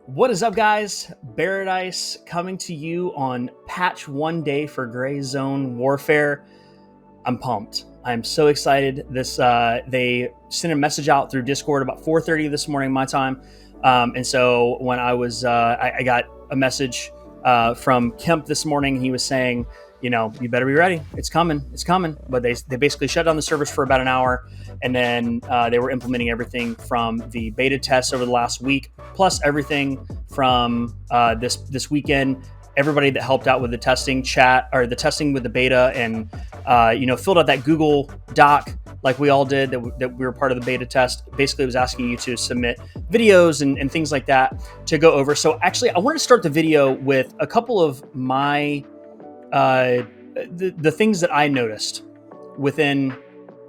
What is up, guys? Paradise coming to you on patch 1 day for Gray Zone Warfare. I'm pumped. I'm so excited. They sent a message out through Discord about 4:30 this morning, my time. And so when I got a message from Kemp this morning. He was saying, you better be ready. It's coming. It's coming. But they basically shut down the servers for about an hour, and then they were implementing everything from the beta tests over the last week, plus everything from this weekend. Everybody that helped out with the testing chat or the testing with the beta and filled out that Google Doc like we all did, that we were part of the beta test. Basically, it was asking you to submit videos and things like that to go over. So actually, I wanted to start the video with a couple of my the things that I noticed within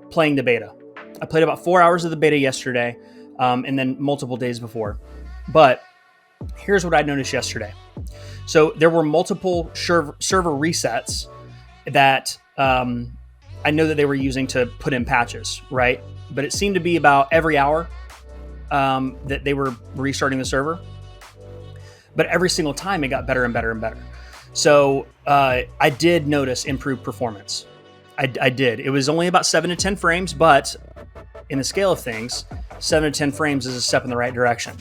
playing the beta. I played about 4 hours of the beta yesterday, and then multiple days before. But here's what I noticed yesterday. So there were multiple server resets that I know that they were using to put in patches, right? But it seemed to be about every hour that they were restarting the server. But every single time it got better and better and better. So I did notice improved performance. I did. It was only about 7 to 10 frames, but in the scale of things, 7 to 10 frames is a step in the right direction.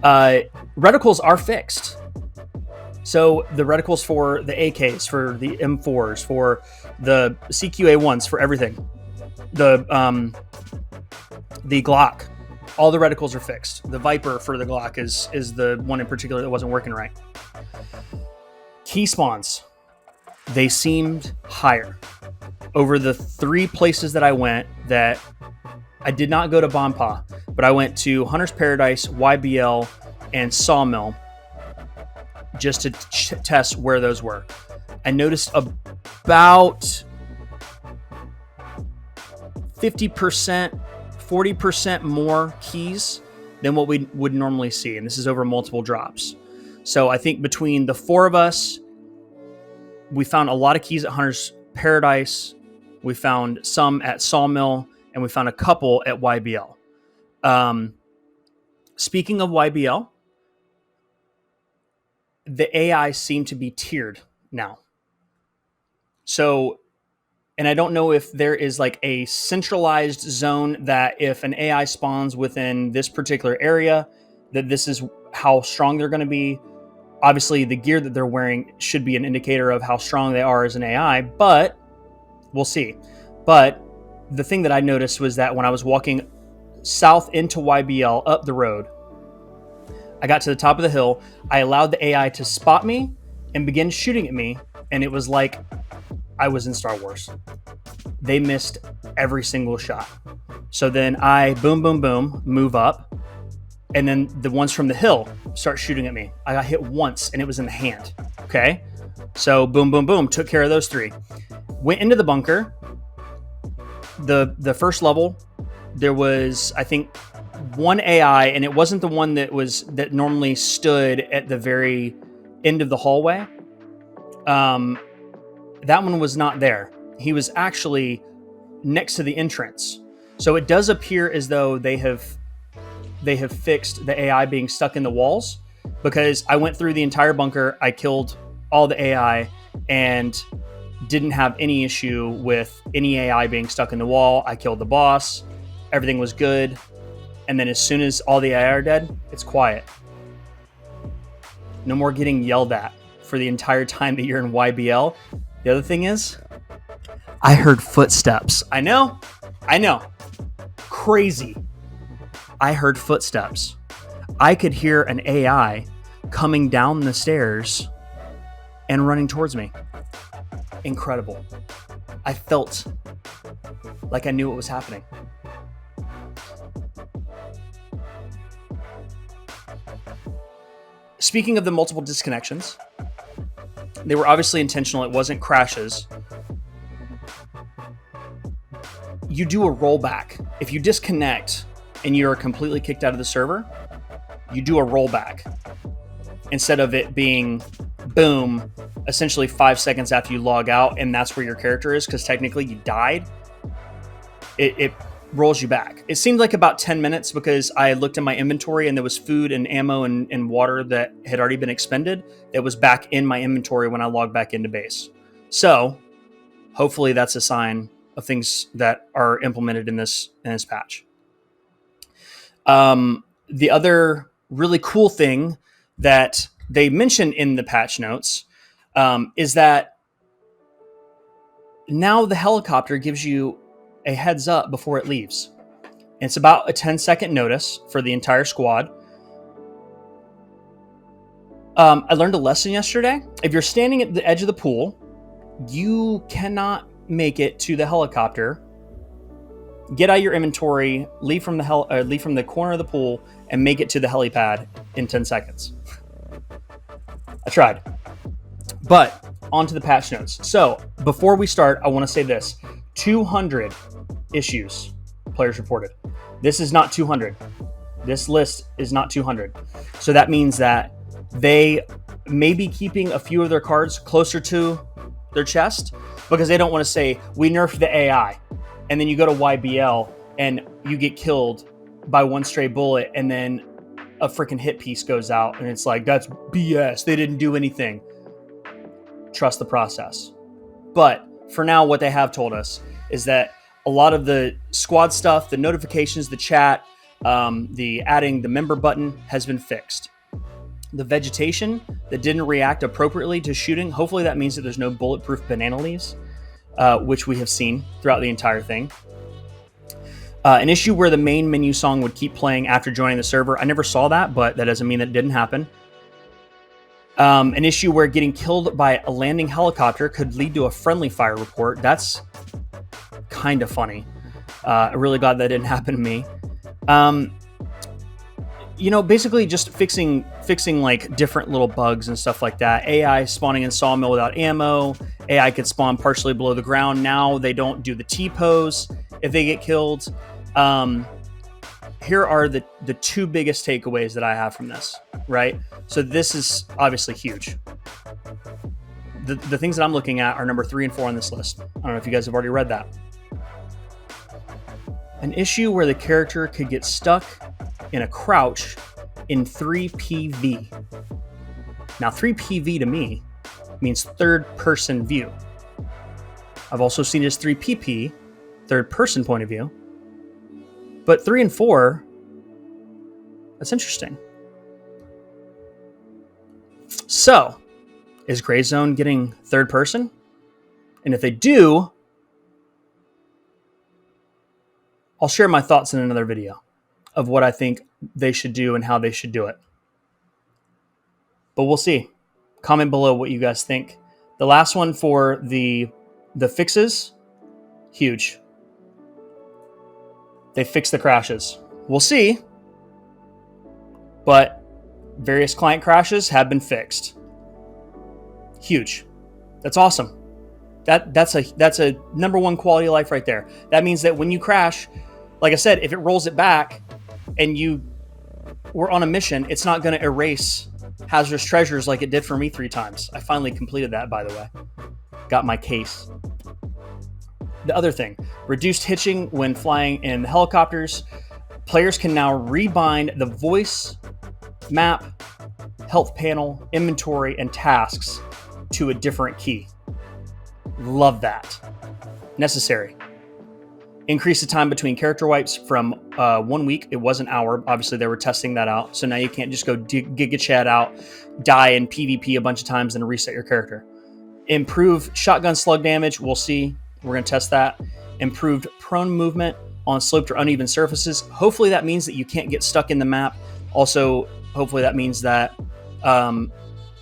Reticles are fixed. So the reticles for the AKs, for the M4s, for the CQA1s, for everything, the Glock, all the reticles are fixed. The Viper for the Glock is the one in particular that wasn't working right. Key spawns, they seemed higher. Over the 3 places that I went, that I did not go to Bonpa, but I went to Hunter's Paradise, YBL, and Sawmill just to test where those were. I noticed about 50%, 40% more keys than what we would normally see. And this is over multiple drops. So I think between the 4 of us, we found a lot of keys at Hunter's Paradise. We found some at Sawmill, and we found a couple at YBL. Speaking of YBL, the AI seem to be tiered now. So, and I don't know if there is like a centralized zone that if an AI spawns within this particular area, that this is how strong they're going to be. Obviously, the gear that they're wearing should be an indicator of how strong they are as an AI, but we'll see. But the thing that I noticed was that when I was walking south into YBL up the road, I got to the top of the hill. I allowed the AI to spot me and begin shooting at me, and it was like I was in Star Wars. They missed every single shot. So then I boom, boom, boom, move up, and then the ones from the hill start shooting at me. I got hit once, and it was in the hand. Okay, so boom, boom, boom, took care of those 3. Went into the bunker. The first level, there was, I think, one AI, and it wasn't the one that normally stood at the very end of the hallway. That one was not there. He was actually next to the entrance. So it does appear as though they have fixed the AI being stuck in the walls, because I went through the entire bunker. I killed all the AI and didn't have any issue with any AI being stuck in the wall. I killed the boss. Everything was good. And then as soon as all the AI are dead, it's quiet. No more getting yelled at for the entire time that you're in YBL. The other thing is, I heard footsteps. I know. Crazy. I heard footsteps. I could hear an AI coming down the stairs and running towards me. Incredible. I felt like I knew what was happening. Speaking of the multiple disconnections, they were obviously intentional. It wasn't crashes. You do a rollback. If you disconnect and you're completely kicked out of the server, you do a rollback instead of it being boom, essentially 5 seconds after you log out, and that's where your character is, because technically you died. It rolls you back. It seemed like about 10 minutes because I looked in my inventory and there was food and ammo and water that had already been expended that was back in my inventory when I logged back into base. So hopefully that's a sign of things that are implemented in this patch. The other really cool thing that they mentioned in the patch notes is that now the helicopter gives you a heads up before it leaves. It's about a 10-second notice for the entire squad. I learned a lesson yesterday. If you're standing at the edge of the pool, you cannot make it to the helicopter. Get out your inventory, leave from the corner of the pool, and make it to the helipad in 10 seconds. I tried. But on to the patch notes. So before we start, I want to say this. 200 issues players reported. This is not 200. This list is not 200. So that means that they may be keeping a few of their cards closer to their chest because they don't want to say, we nerfed the AI. And then you go to YBL and you get killed by one stray bullet and then a freaking hit piece goes out and it's like, that's BS. They didn't do anything. Trust the process. But for now, what they have told us is that a lot of the squad stuff, the notifications, the chat, the adding the member button has been fixed. The vegetation that didn't react appropriately to shooting, hopefully that means that there's no bulletproof banana leaves, which we have seen throughout the entire thing. An issue where the main menu song would keep playing after joining the server. I never saw that, but that doesn't mean that it didn't happen. An issue where getting killed by a landing helicopter could lead to a friendly fire report. That's kind of funny. I'm really glad that didn't happen to me. Basically just fixing like different little bugs and stuff like that. AI spawning in Sawmill without ammo. AI could spawn partially below the ground. Now they don't do the T-pose if they get killed. Here are the two biggest takeaways that I have from this, right? So this is obviously huge. The things that I'm looking at are number 3 and 4 on this list. I don't know if you guys have already read that. An issue where the character could get stuck in a crouch in 3PV. Now 3PV to me means third person view. I've also seen it as 3PP, third person point of view. But 3 and 4, that's interesting. So, is Gray Zone getting third person? And if they do, I'll share my thoughts in another video of what I think they should do and how they should do it. But we'll see. Comment below what you guys think. The last one for the fixes, huge. They fixed the crashes. We'll see. But various client crashes have been fixed. Huge. That's awesome. That's a number one quality of life right there. That means that when you crash, like I said, if it rolls it back and you were on a mission, it's not going to erase hazardous treasures like it did for me 3 times. I finally completed that, by the way. Got my case. The other thing, reduced hitching when flying in helicopters. Players can now rebind the voice, map, health panel, inventory, and tasks to a different key. Love that. Necessary. Increase the time between character wipes from 1 week. It was an hour. Obviously, they were testing that out. So now you can't just go Giga Chad out, die in PvP a bunch of times, and reset your character. Improve shotgun slug damage. We'll see. We're going to test that. Improved prone movement on sloped or uneven surfaces. Hopefully that means that you can't get stuck in the map. Also, hopefully that means that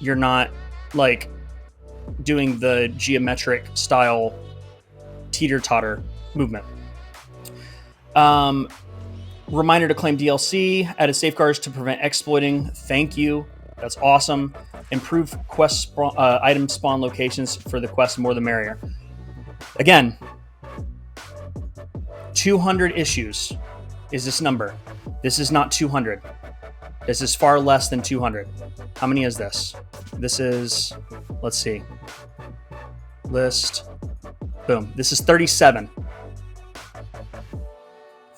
you're not like doing the geometric style teeter-totter movement. Reminder to claim DLC. Added safeguards to prevent exploiting. Thank you. That's awesome. Improve quest item spawn locations for the quest, more the merrier. Again, 200 issues is this number. This is not 200. This is far less than 200. How many is this? This is, let's see. List. Boom. This is 37.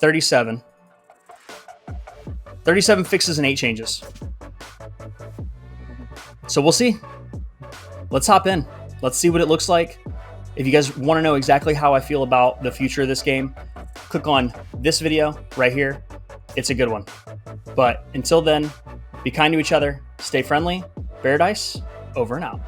37. 37 fixes and 8 changes. So we'll see. Let's hop in. Let's see what it looks like. If you guys want to know exactly how I feel about the future of this game, click on this video right here. It's a good one. But until then, be kind to each other, stay friendly. Paradise, over and out.